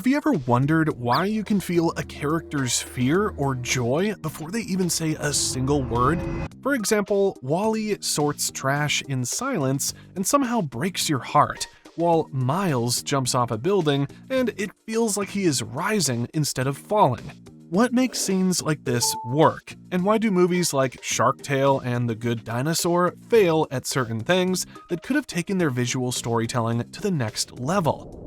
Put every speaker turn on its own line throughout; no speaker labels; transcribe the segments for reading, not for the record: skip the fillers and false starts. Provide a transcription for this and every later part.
Have you ever wondered why you can feel a character's fear or joy before they even say a single word? For example, Wally sorts trash in silence and somehow breaks your heart, while Miles jumps off a building and it feels like he is rising instead of falling. What makes scenes like this work, and why do movies like Shark Tale and The Good Dinosaur fail at certain things that could have taken their visual storytelling to the next level?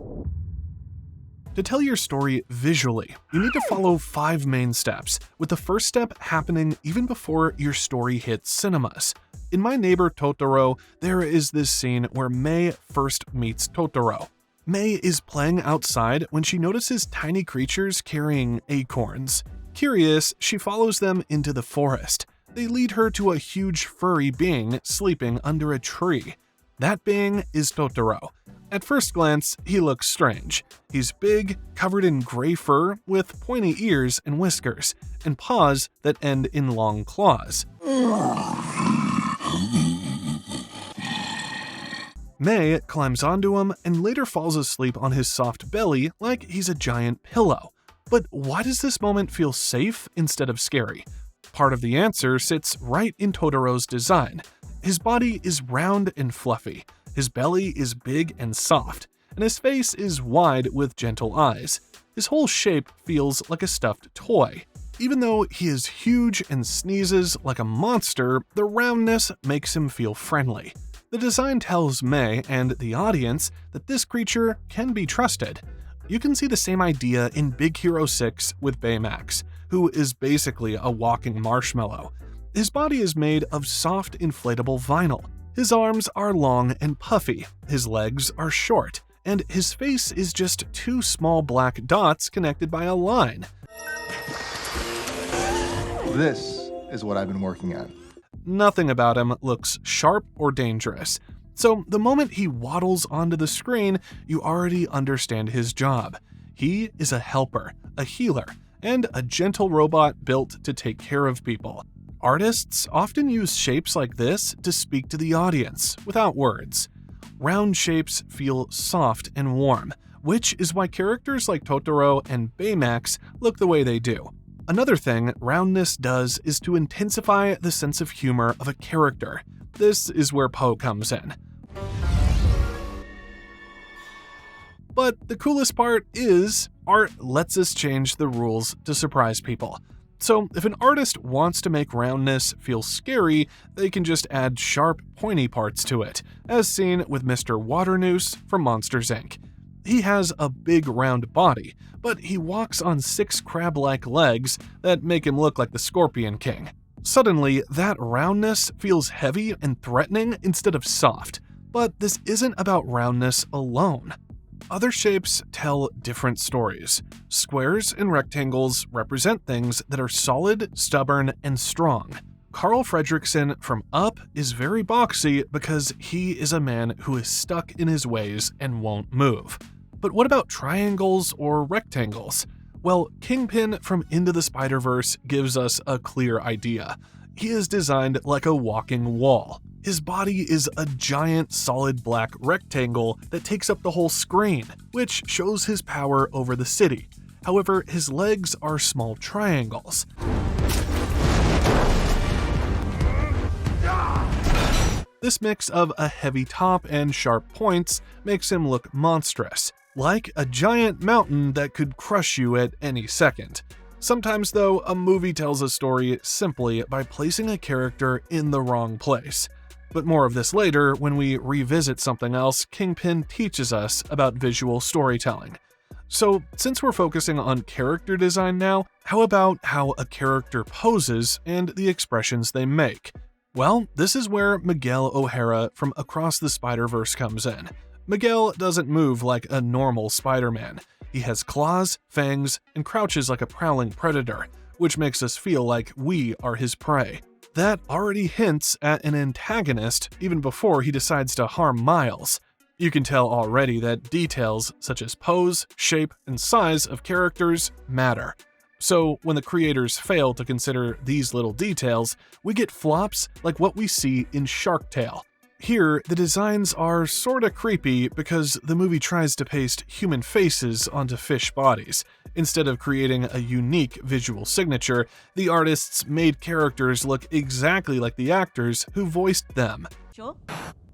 To tell your story visually, you need to follow 5 main steps, with the first step happening even before your story hits cinemas. In My Neighbor Totoro, there is this scene where Mei first meets Totoro. Mei is playing outside when she notices tiny creatures carrying acorns. Curious, she follows them into the forest. They lead her to a huge furry being sleeping under a tree. That being is Totoro. At first glance, he looks strange. He's big, covered in gray fur, with pointy ears and whiskers, and paws that end in long claws. Mei climbs onto him and later falls asleep on his soft belly like he's a giant pillow. But why does this moment feel safe instead of scary? Part of the answer sits right in Totoro's design. His body is round and fluffy, his belly is big and soft, and his face is wide with gentle eyes. His whole shape feels like a stuffed toy. Even though he is huge and sneezes like a monster, the roundness makes him feel friendly. The design tells Mei and the audience that this creature can be trusted. You can see the same idea in Big Hero 6 with Baymax, who is basically a walking marshmallow. His body is made of soft inflatable vinyl. His arms are long and puffy, his legs are short, and his face is just 2 small black dots connected by a line.
This is what I've been working on.
Nothing about him looks sharp or dangerous. So the moment he waddles onto the screen, you already understand his job. He is a helper, a healer, and a gentle robot built to take care of people. Artists often use shapes like this to speak to the audience without words. Round shapes feel soft and warm, which is why characters like Totoro and Baymax look the way they do. Another thing roundness does is to intensify the sense of humor of a character. This is where Poe comes in. But the coolest part is, art lets us change the rules to surprise people. So if an artist wants to make roundness feel scary, they can just add sharp, pointy parts to it, as seen with Mr. Waternoose from Monsters, Inc. He has a big round body, but he walks on 6 crab-like legs that make him look like the Scorpion King. Suddenly, that roundness feels heavy and threatening instead of soft. But this isn't about roundness alone. Other shapes tell different stories. Squares and rectangles represent things that are solid, stubborn, and strong. Carl Fredricksen from Up is very boxy because he is a man who is stuck in his ways and won't move. But what about triangles or rectangles? Well, Kingpin from Into the Spider-Verse gives us a clear idea. He is designed like a walking wall. His body is a giant solid black rectangle that takes up the whole screen, which shows his power over the city. However, his legs are small triangles. This mix of a heavy top and sharp points makes him look monstrous, like a giant mountain that could crush you at any second. Sometimes, though, a movie tells a story simply by placing a character in the wrong place. But more of this later when we revisit something else Kingpin teaches us about visual storytelling. So, since we're focusing on character design now, how about how a character poses and the expressions they make? Well, this is where Miguel O'Hara from Across the Spider-Verse comes in. Miguel doesn't move like a normal Spider-Man. He has claws, fangs, and crouches like a prowling predator, which makes us feel like we are his prey. That already hints at an antagonist even before he decides to harm Miles. You can tell already that details such as pose, shape, and size of characters matter. So when the creators fail to consider these little details, we get flops like what we see in Shark Tale. Here, the designs are sorta creepy because the movie tries to paste human faces onto fish bodies. Instead of creating a unique visual signature, the artists made characters look exactly like the actors who voiced them.
Sure.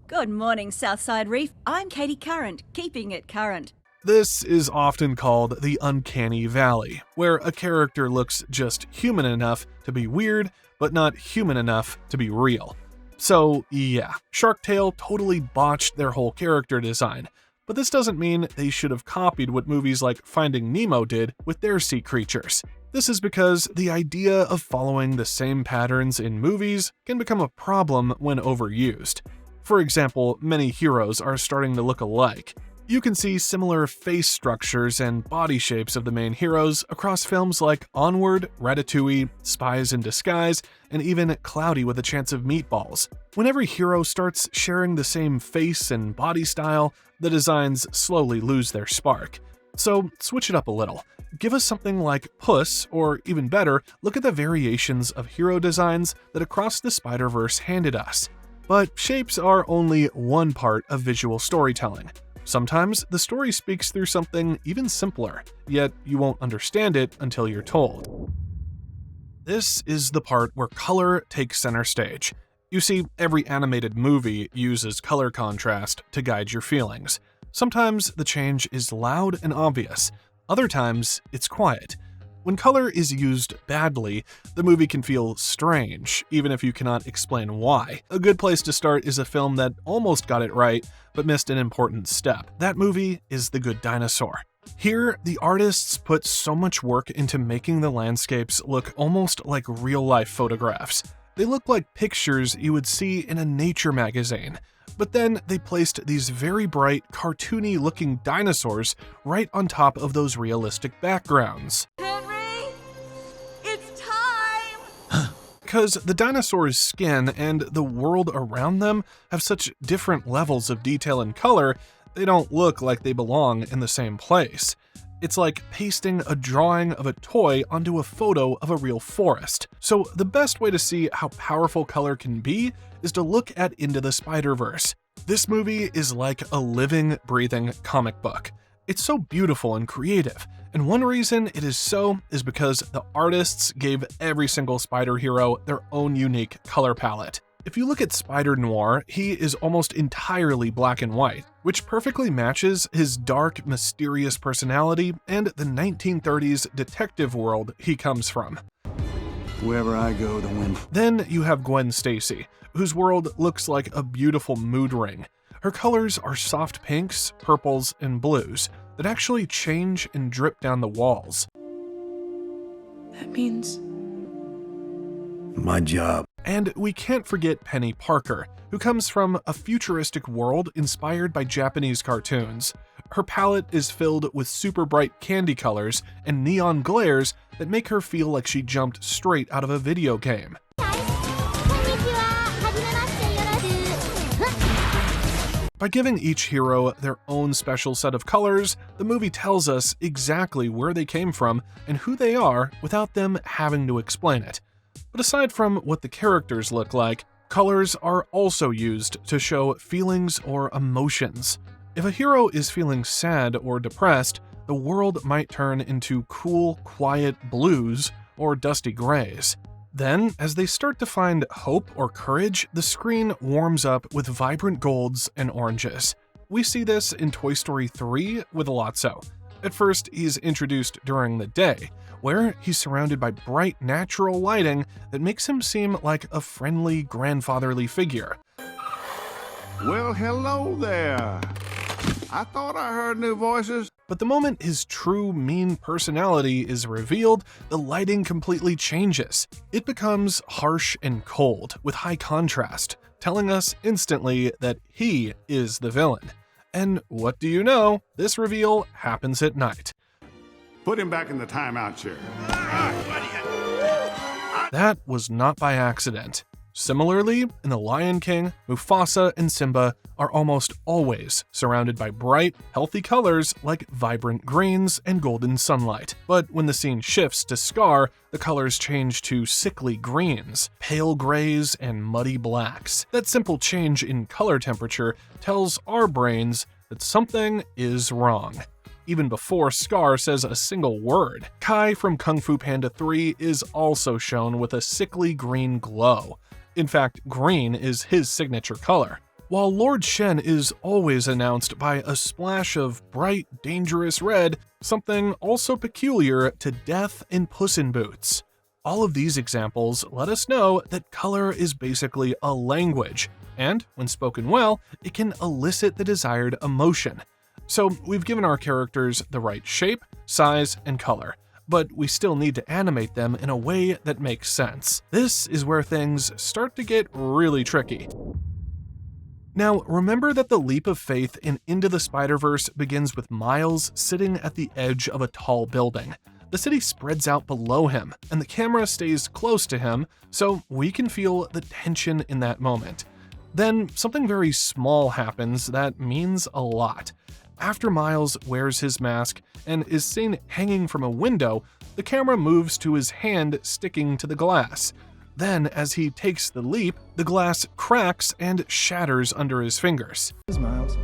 Good morning, Southside Reef. I'm Katie Current, keeping it current.
This is often called the uncanny valley, where a character looks just human enough to be weird, but not human enough to be real. So yeah, Shark Tale totally botched their whole character design, but this doesn't mean they should have copied what movies like Finding Nemo did with their sea creatures. This is because the idea of following the same patterns in movies can become a problem when overused. For example, many heroes are starting to look alike. You can see similar face structures and body shapes of the main heroes across films like Onward, Ratatouille, Spies in Disguise, and even Cloudy with a Chance of Meatballs. When every hero starts sharing the same face and body style, the designs slowly lose their spark. So switch it up a little. Give us something like Puss, or even better, look at the variations of hero designs that Across the Spider-Verse handed us. But shapes are only one part of visual storytelling. Sometimes the story speaks through something even simpler, yet you won't understand it until you're told. This is the part where color takes center stage. You see, every animated movie uses color contrast to guide your feelings. Sometimes the change is loud and obvious, other times it's quiet. When color is used badly, the movie can feel strange, even if you cannot explain why. A good place to start is a film that almost got it right, but missed an important step. That movie is The Good Dinosaur. Here, the artists put so much work into making the landscapes look almost like real-life photographs. They look like pictures you would see in a nature magazine. But then they placed these very bright, cartoony-looking dinosaurs right on top of those realistic backgrounds. Because the dinosaurs' skin and the world around them have such different levels of detail and color, they don't look like they belong in the same place. It's like pasting a drawing of a toy onto a photo of a real forest. So the best way to see how powerful color can be is to look at Into the Spider-Verse. This movie is like a living, breathing comic book. It's so beautiful and creative, and one reason it is so is because the artists gave every single spider hero their own unique color palette. If you look at Spider-Noir, he is almost entirely black and white, which perfectly matches his dark, mysterious personality and the 1930s detective world he comes from.
Wherever I go, the wind.
Then you have Gwen Stacy, whose world looks like a beautiful mood ring. Her colors are soft pinks, purples, and blues that actually change and drip down the walls.
That means
my job.
And we can't forget Penny Parker, who comes from a futuristic world inspired by Japanese cartoons. Her palette is filled with super bright candy colors and neon glares that make her feel like she jumped straight out of a video game. By giving each hero their own special set of colors, the movie tells us exactly where they came from and who they are without them having to explain it. But aside from what the characters look like, colors are also used to show feelings or emotions. If a hero is feeling sad or depressed, the world might turn into cool, quiet blues or dusty grays. Then, as they start to find hope or courage, the screen warms up with vibrant golds and oranges. We see this in Toy Story 3 with Lotso. At first, he's introduced during the day, where he's surrounded by bright natural lighting that makes him seem like a friendly, grandfatherly figure.
Well, hello there. I thought I heard new voices.
But the moment his true mean personality is revealed, the lighting completely changes. It becomes harsh and cold, with high contrast, telling us instantly that he is the villain. And what do you know? This reveal happens at night.
Put him back in the timeout chair.
That was not by accident. Similarly, in The Lion King, Mufasa and Simba are almost always surrounded by bright, healthy colors like vibrant greens and golden sunlight. But when the scene shifts to Scar, the colors change to sickly greens, pale grays, and muddy blacks. That simple change in color temperature tells our brains that something is wrong. Even before Scar says a single word, Kai from Kung Fu Panda 3 is also shown with a sickly green glow. In fact, green is his signature color. While Lord Shen is always announced by a splash of bright, dangerous red, something also peculiar to Death in Puss in Boots. All of these examples let us know that color is basically a language, and when spoken well, it can elicit the desired emotion. So we've given our characters the right shape, size, and color, but we still need to animate them in a way that makes sense. This is where things start to get really tricky. Now, remember that the leap of faith in Into the Spider-Verse begins with Miles sitting at the edge of a tall building. The city spreads out below him, and the camera stays close to him, so we can feel the tension in that moment. Then, something very small happens that means a lot. After Miles wears his mask and is seen hanging from a window, the camera moves to his hand sticking to the glass. Then, as he takes the leap, the glass cracks and shatters under his fingers.
Miles,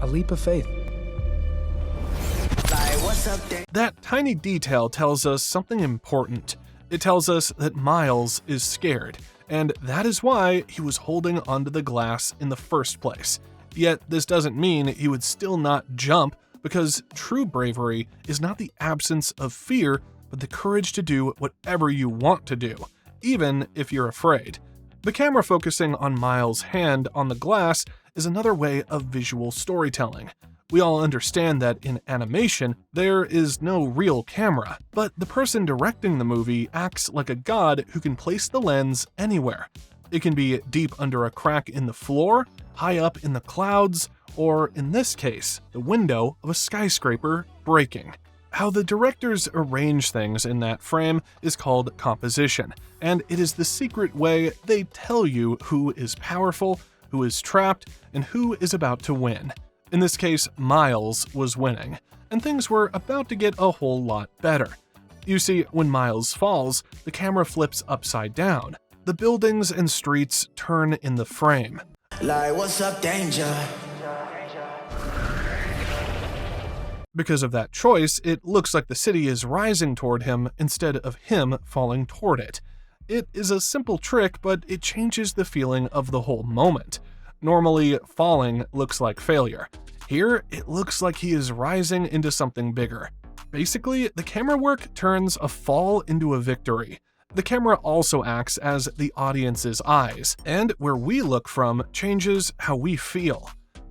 a leap of faith.
That tiny detail tells us something important. It tells us that Miles is scared, and that is why he was holding onto the glass in the first place. Yet this doesn't mean he would still not jump, because true bravery is not the absence of fear, but the courage to do whatever you want to do, even if you're afraid. The camera focusing on Miles' hand on the glass is another way of visual storytelling. We all understand that in animation, there is no real camera, but the person directing the movie acts like a god who can place the lens anywhere. It can be deep under a crack in the floor, high up in the clouds, or in this case, the window of a skyscraper breaking. How the directors arrange things in that frame is called composition, and it is the secret way they tell you who is powerful, who is trapped, and who is about to win. In this case, Miles was winning, and things were about to get a whole lot better. You see, when Miles falls, the camera flips upside down. The buildings and streets turn in the frame.
Like, what's up, danger?
Because of that choice, it looks like the city is rising toward him instead of him falling toward it. It is a simple trick, but it changes the feeling of the whole moment. Normally, falling looks like failure. Here, it looks like he is rising into something bigger. Basically, the camera work turns a fall into a victory. The camera also acts as the audience's eyes, and where we look from changes how we feel.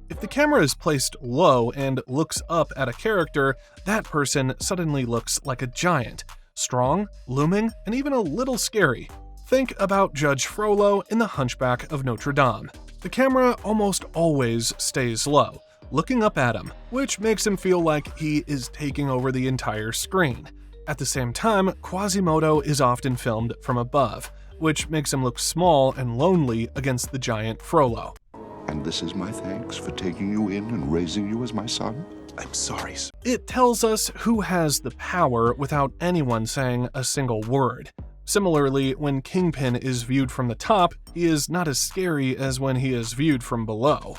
If the camera is placed low and looks up at a character, that person suddenly looks like a giant, strong, looming, and even a little scary. Think about Judge Frollo in The Hunchback of Notre Dame. The camera almost always stays low, looking up at him, which makes him feel like he is taking over the entire screen. At the same time, Quasimodo is often filmed from above, which makes him look small and lonely against the giant Frollo.
And this is my thanks for taking you in and raising you as my son? I'm sorry, sir.
It tells us who has the power without anyone saying a single word. Similarly, when Kingpin is viewed from the top, he is not as scary as when he is viewed from below.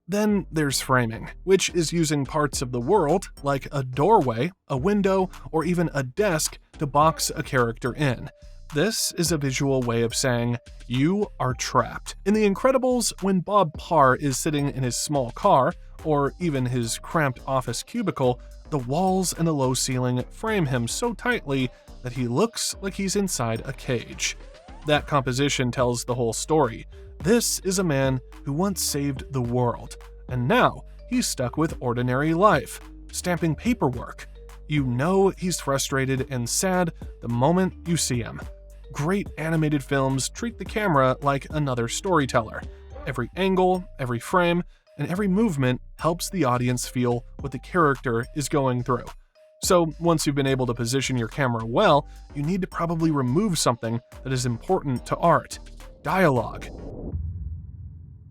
Then there's framing, which is using parts of the world, like a doorway, a window, or even a desk, to box a character in. This is a visual way of saying, you are trapped. In The Incredibles, when Bob Parr is sitting in his small car, or even his cramped office cubicle, the walls and the low ceiling frame him so tightly that he looks like he's inside a cage. That composition tells the whole story. This is a man who once saved the world, and now he's stuck with ordinary life, stamping paperwork. You know he's frustrated and sad the moment you see him. Great animated films treat the camera like another storyteller. Every angle, every frame, and every movement helps the audience feel what the character is going through. So once you've been able to position your camera well, you need to probably remove something that is important to art: dialogue.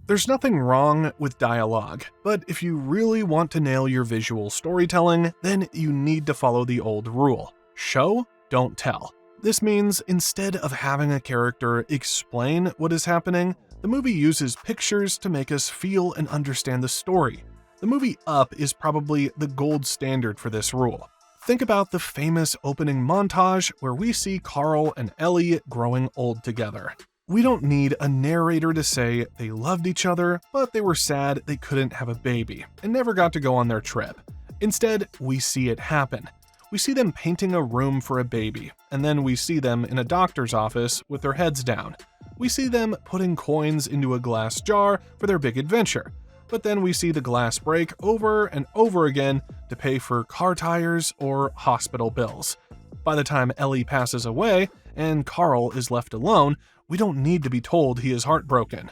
There's nothing wrong with dialogue, but if you really want to nail your visual storytelling, then you need to follow the old rule: show, don't tell. This means instead of having a character explain what is happening, the movie uses pictures to make us feel and understand the story. The movie Up is probably the gold standard for this rule. Think about the famous opening montage where we see Carl and Ellie growing old together. We don't need a narrator to say they loved each other, but they were sad they couldn't have a baby and never got to go on their trip. Instead, we see it happen. We see them painting a room for a baby, and then we see them in a doctor's office with their heads down. We see them putting coins into a glass jar for their big adventure, but then we see the glass break over and over again to pay for car tires or hospital bills. By the time Ellie passes away and Carl is left alone, we don't need to be told he is heartbroken.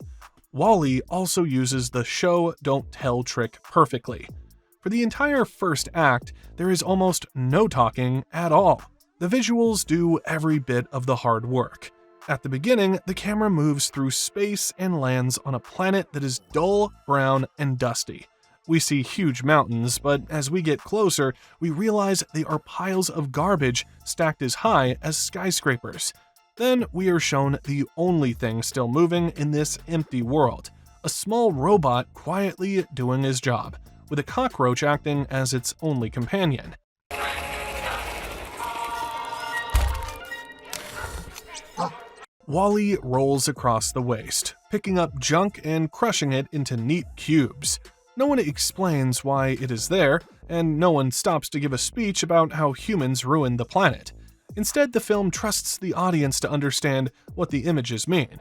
WALL-E also uses the show don't tell trick perfectly. For the entire first act, there is almost no talking at all. The visuals do every bit of the hard work. At the beginning, the camera moves through space and lands on a planet that is dull, brown, and dusty. We see huge mountains, but as we get closer, we realize they are piles of garbage stacked as high as skyscrapers. Then we are shown the only thing still moving in this empty world: a small robot quietly doing his job, with a cockroach acting as its only companion. WALL-E rolls across the waste, picking up junk and crushing it into neat cubes. No one explains why it is there, and no one stops to give a speech about how humans ruined the planet. Instead, the film trusts the audience to understand what the images mean.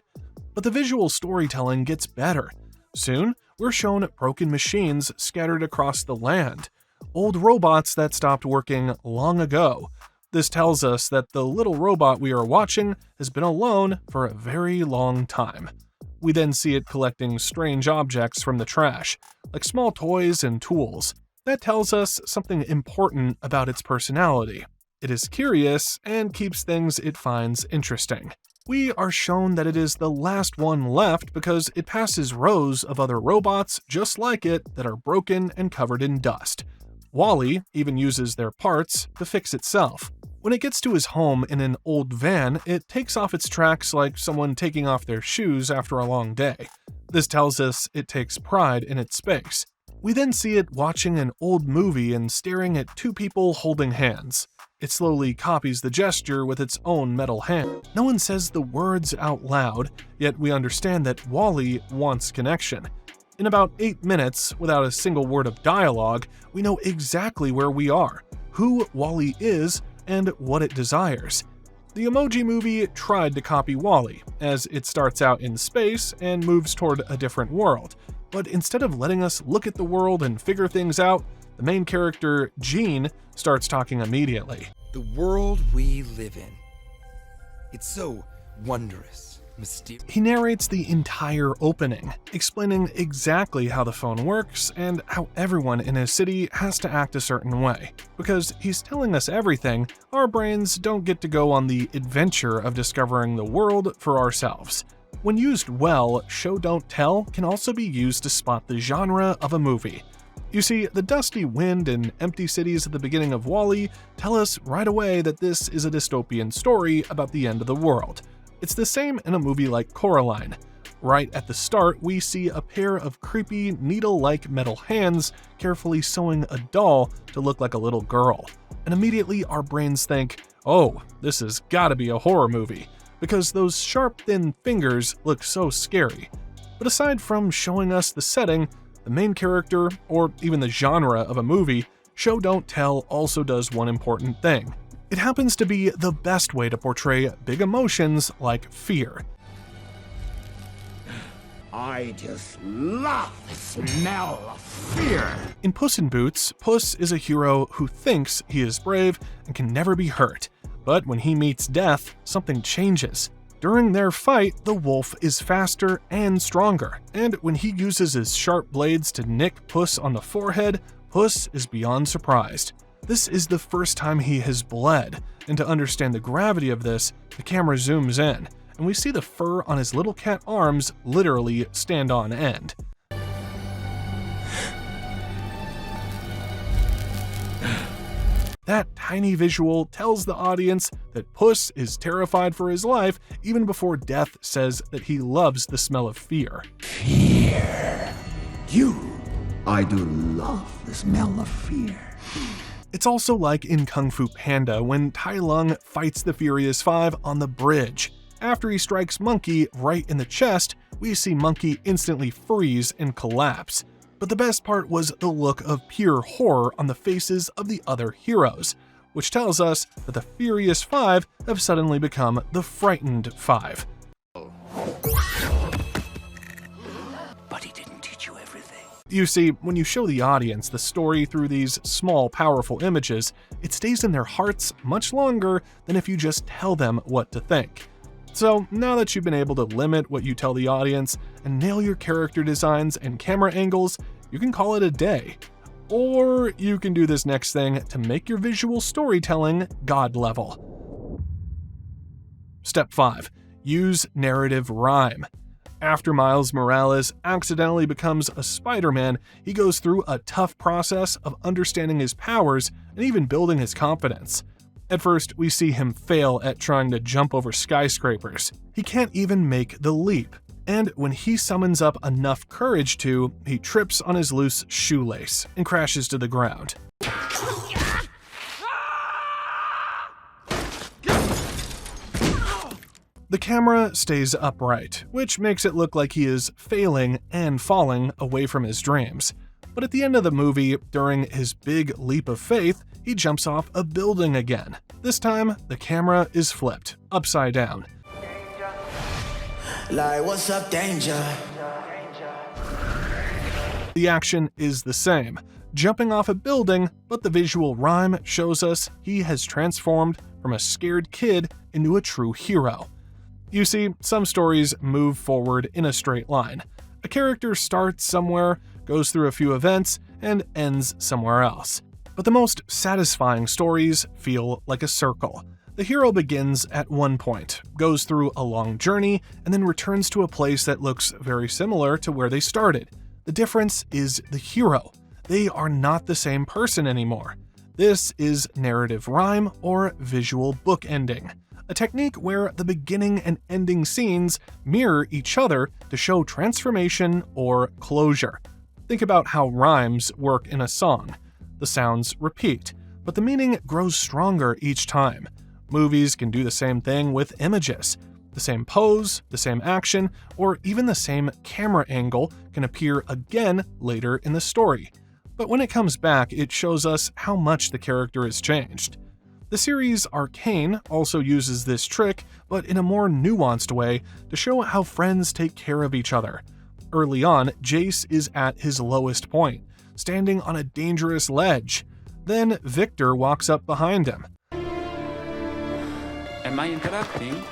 But the visual storytelling gets better. Soon, we're shown broken machines scattered across the land, old robots that stopped working long ago. This tells us that the little robot we are watching has been alone for a very long time. We then see it collecting strange objects from the trash, like small toys and tools. That tells us something important about its personality. It is curious and keeps things it finds interesting. We are shown that it is the last one left because it passes rows of other robots just like it that are broken and covered in dust. WALL-E even uses their parts to fix itself. When it gets to his home in an old van, it takes off its tracks like someone taking off their shoes after a long day. This tells us it takes pride in its space. We then see it watching an old movie and staring at two people holding hands. It slowly copies the gesture with its own metal hand. No one says the words out loud, yet we understand that WALL-E wants connection. In about 8 minutes, without a single word of dialogue, we know exactly where we are, who WALL-E is, and what it desires. The Emoji Movie tried to copy WALL-E, as it starts out in space and moves toward a different world. But instead of letting us look at the world and figure things out, the main character, Gene, starts talking immediately.
The world we live in. It's so wondrous, mysterious.
He narrates the entire opening, explaining exactly how the phone works and how everyone in his city has to act a certain way. Because he's telling us everything, our brains don't get to go on the adventure of discovering the world for ourselves. When used well, show don't tell can also be used to spot the genre of a movie. You see, the dusty wind and empty cities at the beginning of WALL-E tell us right away that this is a dystopian story about the end of the world. It's the same in a movie like Coraline. Right at the start, we see a pair of creepy, needle-like metal hands carefully sewing a doll to look like a little girl. And immediately our brains think, oh, this has gotta be a horror movie, because those sharp, thin fingers look so scary. But aside from showing us the setting, the main character, or even the genre of a movie, show don't tell also does one important thing. It happens to be the best way to portray big emotions like fear.
I just love the smell of fear.
In Puss in Boots, Puss is a hero who thinks he is brave and can never be hurt. But when he meets death, something changes. During their fight, the wolf is faster and stronger, and when he uses his sharp blades to nick Puss on the forehead, Puss is beyond surprised. This is the first time he has bled, and to understand the gravity of this, the camera zooms in, and we see the fur on his little cat arms literally stand on end. That tiny visual tells the audience that Puss is terrified for his life even before Death says that he loves the smell of fear.
Fear. I do love the smell of fear.
It's also like in Kung Fu Panda when Tai Lung fights the Furious Five on the bridge. After he strikes Monkey right in the chest, we see Monkey instantly freeze and collapse. But the best part was the look of pure horror on the faces of the other heroes, which tells us that the Furious Five have suddenly become the Frightened Five.
But he didn't teach you everything.
You see, when you show the audience the story through these small, powerful images, it stays in their hearts much longer than if you just tell them what to think. So now that you've been able to limit what you tell the audience and nail your character designs and camera angles, you can call it a day. Or you can do this next thing to make your visual storytelling God level. Step 5. Use narrative rhyme. After Miles Morales accidentally becomes a Spider-Man, he goes through a tough process of understanding his powers and even building his confidence. At first, we see him fail at trying to jump over skyscrapers. He can't even make the leap. And when he summons up enough courage to, he trips on his loose shoelace and crashes to the ground. The camera stays upright, which makes it look like he is failing and falling away from his dreams. But at the end of the movie, during his big leap of faith, he jumps off a building again. This time, the camera is flipped, upside down.
Like, what's up, danger?
The action is the same, jumping off a building, but the visual rhyme shows us he has transformed from a scared kid into a true hero. You see, some stories move forward in a straight line. A character starts somewhere, goes through a few events, and ends somewhere else. But the most satisfying stories feel like a circle. The hero begins at one point, goes through a long journey, and then returns to a place that looks very similar to where they started. The difference is the hero. They are not the same person anymore. This is narrative rhyme or visual bookending, a technique where the beginning and ending scenes mirror each other to show transformation or closure. Think about how rhymes work in a song. The sounds repeat, but the meaning grows stronger each time. Movies can do the same thing with images. The same pose, the same action, or even the same camera angle can appear again later in the story. But when it comes back, it shows us how much the character has changed. The series Arcane also uses this trick, but in a more nuanced way, to show how friends take care of each other. Early on, Jace is at his lowest point, standing on a dangerous ledge. Then Victor walks up behind him.
Am I interrupting?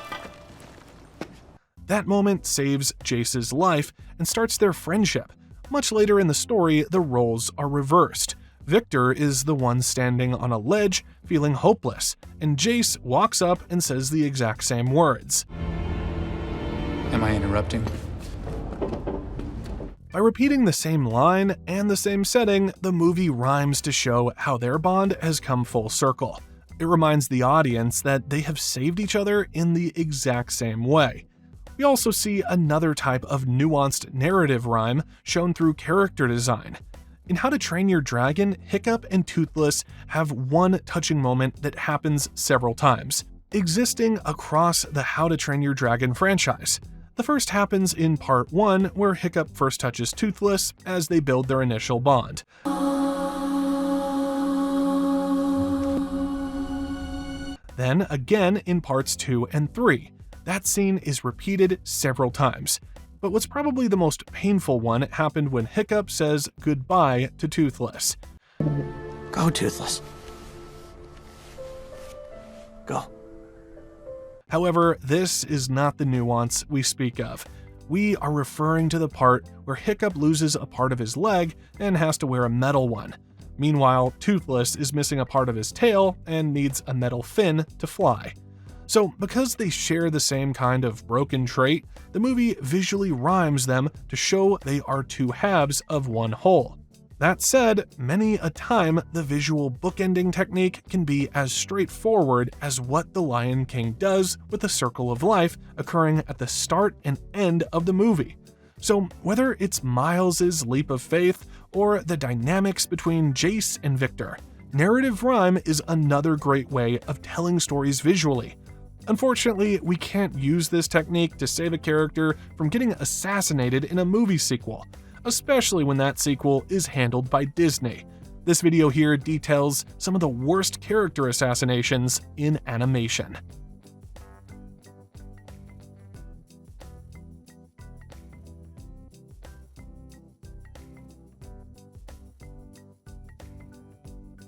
That moment saves Jace's life and starts their friendship. Much later in the story, the roles are reversed. Victor is the one standing on a ledge, feeling hopeless, and Jace walks up and says the exact same words.
Am I interrupting?
By repeating the same line and the same setting, the movie rhymes to show how their bond has come full circle. It reminds the audience that they have saved each other in the exact same way. We also see another type of nuanced narrative rhyme shown through character design. In How to Train Your Dragon, Hiccup and Toothless have one touching moment that happens several times, existing across the How to Train Your Dragon franchise. The first happens in Part 1, where Hiccup first touches Toothless as they build their initial bond. Then again in Parts 2 and 3. That scene is repeated several times. But what's probably the most painful one happened when Hiccup says goodbye to Toothless.
Go, Toothless. Go.
However, this is not the nuance we speak of. We are referring to the part where Hiccup loses a part of his leg and has to wear a metal one. Meanwhile, Toothless is missing a part of his tail and needs a metal fin to fly. So, because they share the same kind of broken trait, the movie visually rhymes them to show they are two halves of one whole. That said, many a time the visual bookending technique can be as straightforward as what The Lion King does with the Circle of Life occurring at the start and end of the movie. So whether it's Miles's leap of faith or the dynamics between Jace and Victor, narrative rhyme is another great way of telling stories visually. Unfortunately, we can't use this technique to save a character from getting assassinated in a movie sequel, especially when that sequel is handled by Disney. This video here details some of the worst character assassinations in animation.